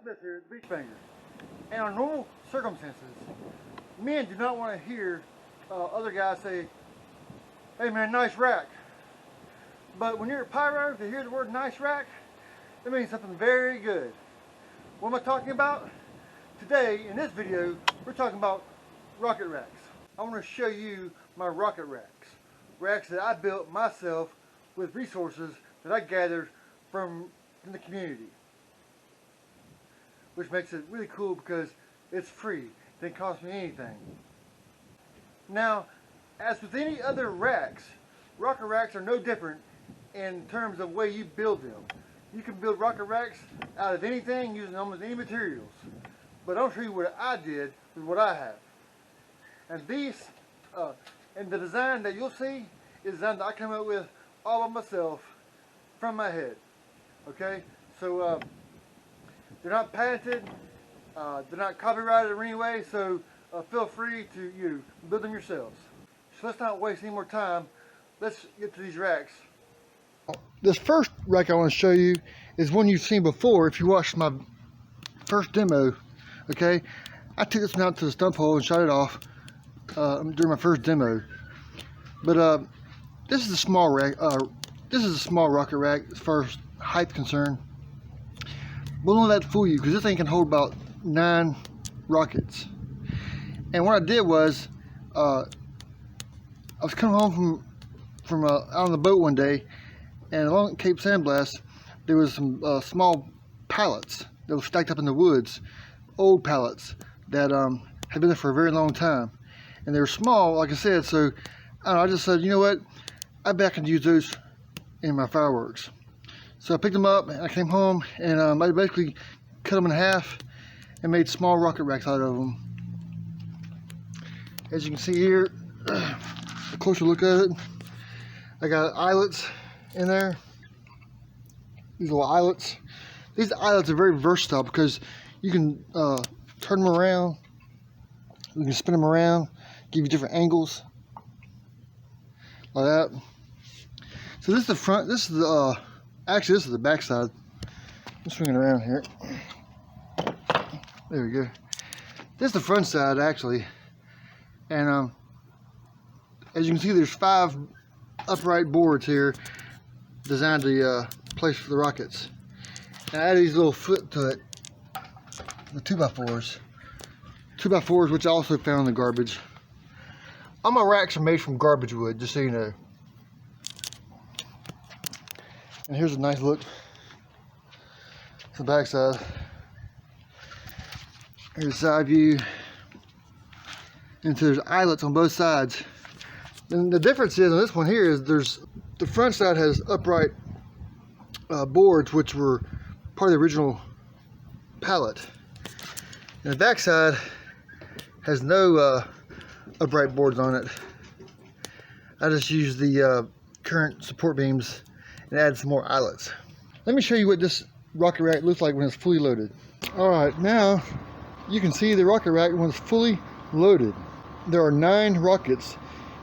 Smith here at Beachbanger. And on normal circumstances, men do not want to hear other guys say, "Hey man, nice rack." But when you're a pyro, to hear the word nice rack, it means something very good. What am I talking about? Today, in this video, we're talking about rocket racks. I want to show you my rocket racks. Racks that I built myself with resources that I gathered from the community. Which makes it really cool because it's free. It didn't cost me anything. Now, as with any other racks, rocket racks are no different in terms of the way you build them. You can build rocket racks out of anything using almost any materials. But I'll show you what I did with what I have. And these, and the design that you'll see is design that I come up with all by myself from my head. Okay? So, they're not patented, they're not copyrighted in any way, so feel free to build them yourselves. So let's not waste any more time. Let's get to these racks. This first rack I want to show you is one you've seen before if you watched my first demo. Okay, I took this one out to the stump hole and shot it off during my first demo. But this is a small rack. This is a small rocket rack as far as height concerned. But don't let that fool you, because this thing can hold about 9 rockets. And what I did was, I was coming home from out on the boat one day, and along Cape Sandblast, there was some small pallets that were stacked up in the woods, old pallets that had been there for a very long time. And they were small, like I said, so I just said, you know what, I bet I can use those in my fireworks. So I picked them up and I came home and I basically cut them in half and made small rocket racks out of them. As you can see here, a closer look at it, I got eyelets in there. These little eyelets. These eyelets are very versatile because you can turn them around, you can spin them around, give you different angles, like that. So this is the front, this is the actually, this is the back side. I'm swinging around here. There we go. This is the front side, actually. And as you can see, there's 5 upright boards here designed to place for the rockets. And I added these little foot to it, the 2x4s. 2x4s, which I also found in the garbage. All my racks are made from garbage wood, just so you know. And here's a nice look at the back side. Here's the side view. And so there's eyelets on both sides. And the difference is on this one here is the front side has upright boards, which were part of the original pallet. And the back side has no upright boards on it. I just used the current support beams and add some more eyelets. Let me show you what this rocket rack looks like when it's fully loaded. Alright, now you can see the rocket rack when it's fully loaded. There are 9 rockets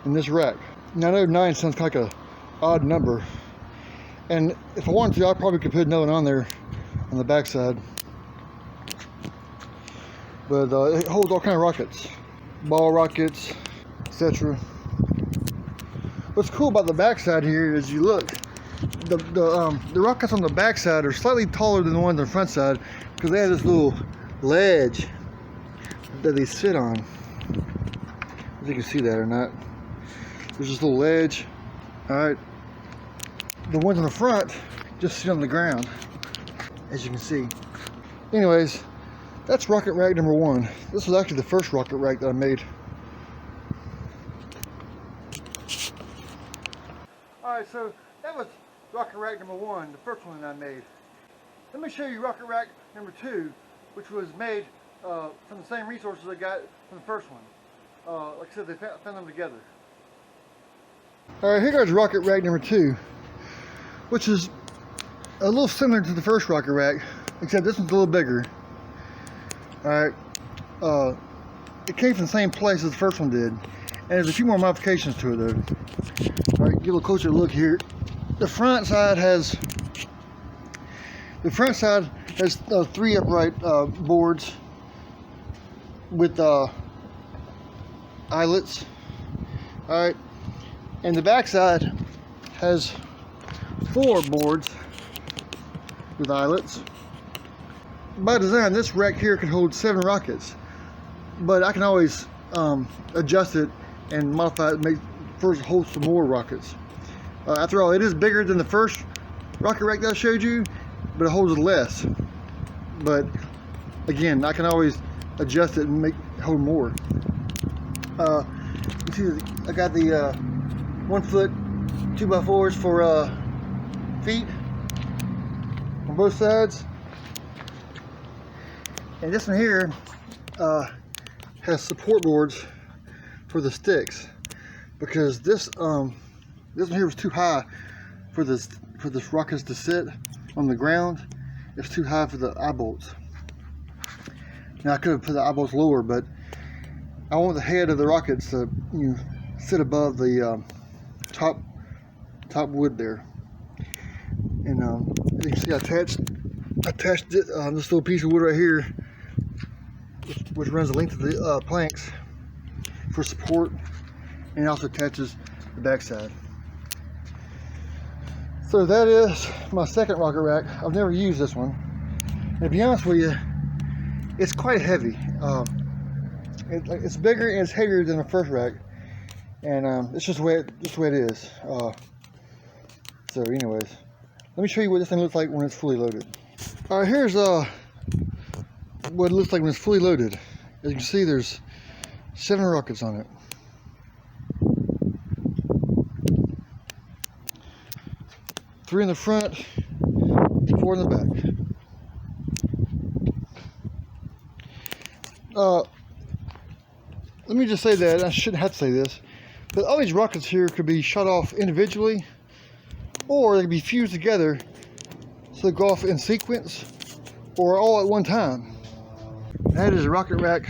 in this rack. Now I know 9 sounds like an odd number, and if I wanted to, I probably could put another one on there on the back side. But it holds all kind of rockets, ball rockets, etc. What's cool about the back side here is you look, the rockets on the back side are slightly taller than the ones on the front side because they have this little ledge that they sit on. If you can see that or not. There's this little ledge. Alright. The ones on the front just sit on the ground, as you can see. Anyways, that's rocket rack number 1. This was actually the first rocket rack that I made. Alright, so that was rocket rack number 1, the first one that I made. Let me show you rocket rack number 2, which was made from the same resources I got from the first one. Like I said, they found them together. Alright, here goes rocket rack number 2, which is a little similar to the first rocket rack, except this one's a little bigger. Alright, it came from the same place as the first one did, and there's a few more modifications to it though. Alright, get a little closer look here. The front side There's 3 upright boards with eyelets. Alright, and the backside has 4 boards with eyelets. By design, this rack here can hold 7 rockets, but I can always adjust it and modify it, first hold some more rockets. After all, it is bigger than the first rocket rack that I showed you, but it holds less. But again, I can always adjust it and hold more. You see, I got the 1 foot 2x4s for feet on both sides, and this one here has support boards for the sticks, because this one here was too high for this rockets to sit on the ground. It's too high for the eye bolts. Now I could have put the eye bolts lower, but I want the head of the rockets to sit above the top wood there. And as you can see, I attached this little piece of wood right here, which runs the length of the planks for support, and it also attaches the backside. So that is my second rocket rack. I've never used this one, and to be honest with you, it's quite heavy. It's bigger and it's heavier than the first rack, and it's just the way it is. So anyways, let me show you what this thing looks like when it's fully loaded. Alright, here's what it looks like when it's fully loaded. As you can see, there's 7 rockets on it. Three in the front, 4 in the back. Let me just say that, I shouldn't have to say this, but all these rockets here could be shot off individually, or they could be fused together so they go off in sequence, or all at one time. That is rocket rack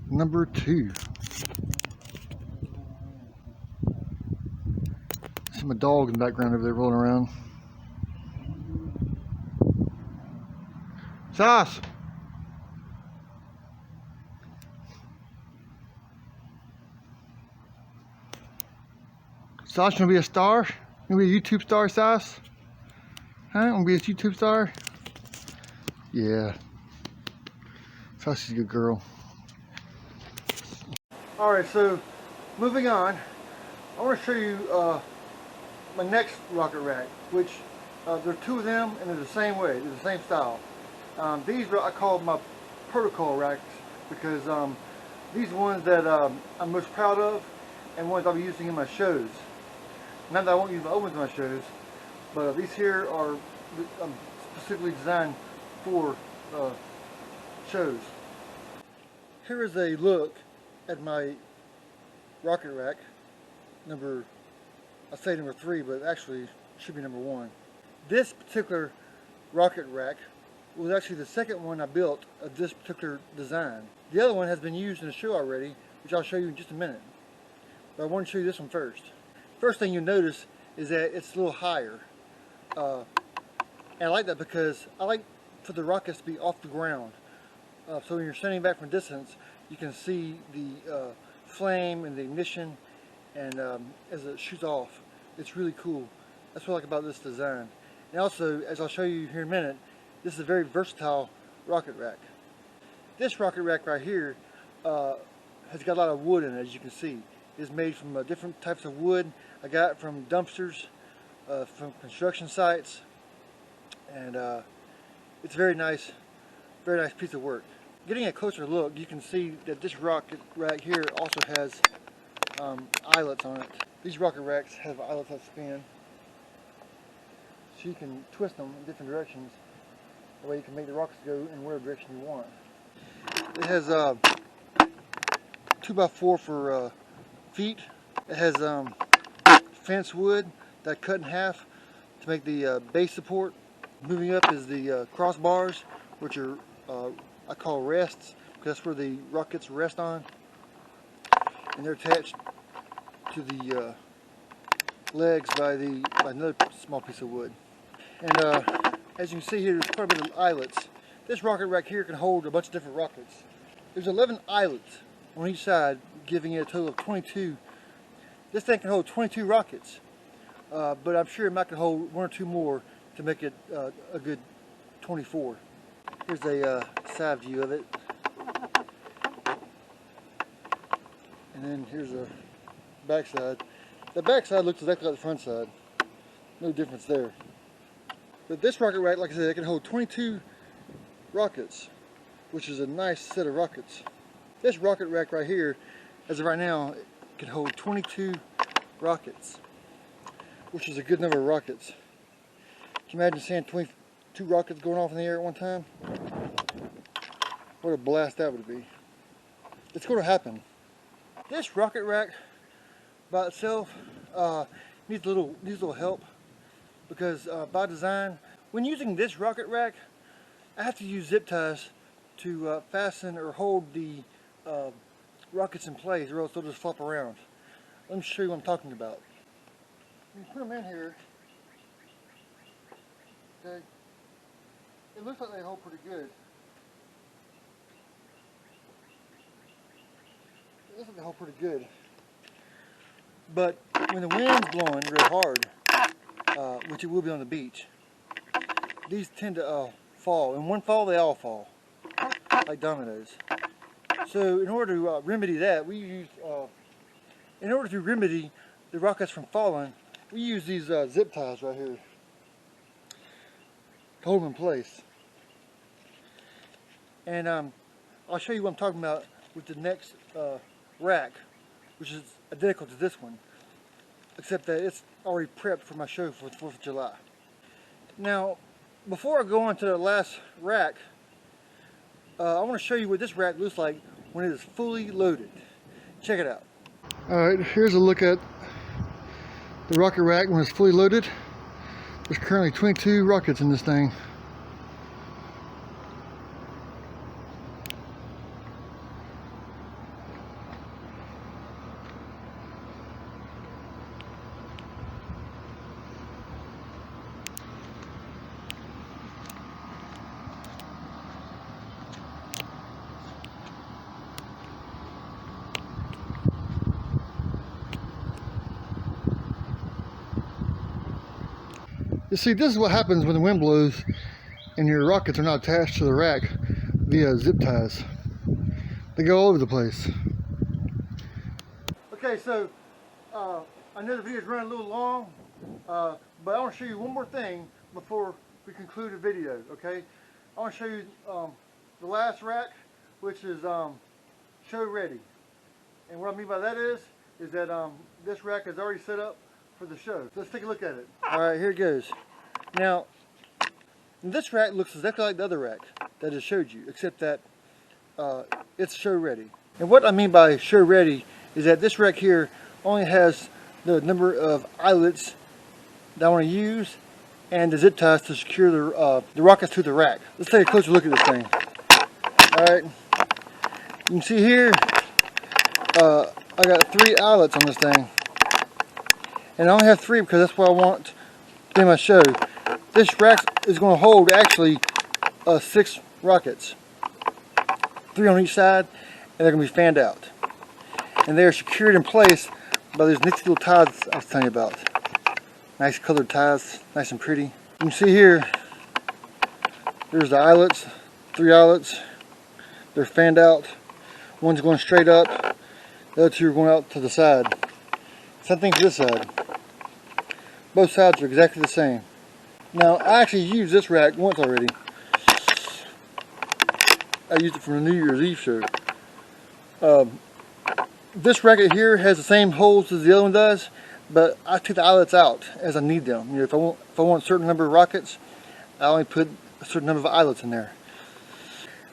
number 2. See my dog in the background over there rolling around. Sauce! Sauce, you wanna be a star? You wanna be a YouTube star, Sauce? Huh? Wanna be a YouTube star? Yeah. Sauce is a good girl. Alright, so moving on, I want to show you my next rocket rack, which there are 2 of them, and they're the same way, they're the same style. These I call my protocol racks, because these are ones that I'm most proud of, and ones I'll be using in my shows. Not that I won't use my ovens in my shows, but these here are specifically designed for shows. Here is a look at my rocket rack, I say number 3, but actually it should be number 1. This particular rocket rack was actually the second one I built of this particular design. The other one has been used in the show already, which I'll show you in just a minute. But I want to show you this one first. First thing you'll notice is that it's a little higher. And I like that because I like for the rockets to be off the ground. So when you're standing back from a distance, you can see the flame and the ignition, and as it shoots off. It's really cool. That's what I like about this design. And also, as I'll show you here in a minute, this is a very versatile rocket rack. This rocket rack right here has got a lot of wood in it, as you can see. It's made from different types of wood. I got it from dumpsters, from construction sites, and it's a very nice piece of work. Getting a closer look, you can see that this rocket rack here also has eyelets on it. These rocket racks have eyelets that spin, so you can twist them in different directions. That way you can make the rockets go in whatever direction you want. It has 2x4 for feet. It has fence wood that I cut in half to make the base support. Moving up is the crossbars, which are I call rests, because that's where the rockets rest on, and they're attached to the legs by another small piece of wood. And as you can see here, there's quite a bit of eyelets. This rocket rack here can hold a bunch of different rockets. There's 11 eyelets on each side, giving it a total of 22. This thing can hold 22 rockets, but I'm sure it might can hold one or two more to make it a good 24. Here's a side view of it. And then here's a back side. The back side looks exactly like the front side. No difference there. But this rocket rack, like I said, it can hold 22 rockets, which is a nice set of rockets. This rocket rack right here, as of right now, it can hold 22 rockets, which is a good number of rockets. Can you imagine seeing 22 rockets going off in the air at one time? What a blast that would be. It's going to happen. This rocket rack by itself needs a little help, because by design, when using this rocket rack, I have to use zip ties to fasten or hold the rockets in place, or else they'll just flop around. Let me show you what I'm talking about. When you put them in here, okay, it looks like they hold pretty good. It looks like they hold pretty good. But when the wind's blowing real hard, which it will be on the beach, these tend to fall. In one fall, they all fall, like dominoes. So in order to remedy that, in order to remedy the rockets from falling, we use these zip ties right here to hold them in place. And I'll show you what I'm talking about with the next rack, which is identical to this one, except that it's already prepped for my show for the 4th of July. Now, before I go on to the last rack, I want to show you what this rack looks like when it is fully loaded. Check it out. Alright, here's a look at the rocket rack when it's fully loaded. There's currently 22 rockets in this thing. You see, this is what happens when the wind blows and your rockets are not attached to the rack via zip ties. They go all over the place. Okay, so I know the video is running a little long, but I want to show you one more thing before we conclude the video, okay? I want to show you the last rack, which is show ready. And what I mean by that is that this rack is already set up for the show. So let's take a look at it. Alright, here it goes. Now, this rack looks exactly like the other rack that I just showed you, except that it's show ready. And what I mean by show ready is that this rack here only has the number of eyelets that I want to use and the zip ties to secure the rockets to the rack. Let's take a closer look at this thing. Alright, you can see here I got 3 eyelets on this thing. And I only have 3 because that's what I want in my show. This rack is going to hold actually 6 rockets. 3 on each side, and they're going to be fanned out. And they are secured in place by those nifty little ties I was telling you about. Nice colored ties, nice and pretty. You can see here, there's the eyelets, 3 eyelets. They're fanned out. One's going straight up, the other 2 are going out to the side. Same thing for this side. Both sides are exactly the same. Now, I actually used this rack once already. I used it for the New Year's Eve show. This racket here has the same holes as the other one does, but I took the eyelets out as I need them. You know, if I want a certain number of rockets, I only put a certain number of eyelets in there.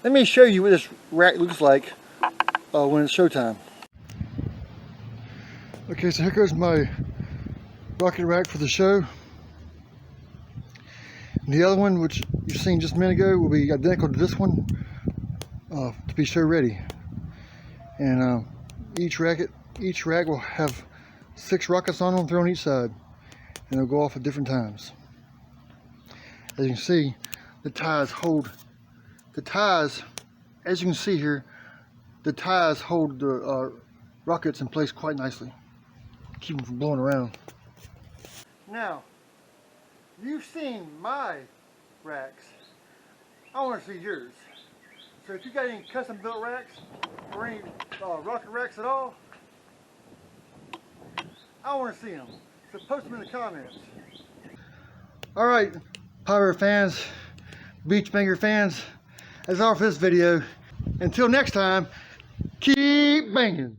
Let me show you what this rack looks like when it's showtime. Okay, so here goes my rocket rack for the show. And the other one, which you've seen just a minute ago, will be identical to this one to be show ready. And each rack will have 6 rockets on them, 3 on each side, and they'll go off at different times. As you can see, the ties hold, as you can see here, the ties hold the rockets in place quite nicely. Keep them from blowing around. Now, you've seen my racks. I want to see yours. So if you got any custom built racks or any rocket racks at all, I want to see them. So post them in the comments. Alright, Power fans, Beachbanger fans, that's all for this video. Until next time, keep banging.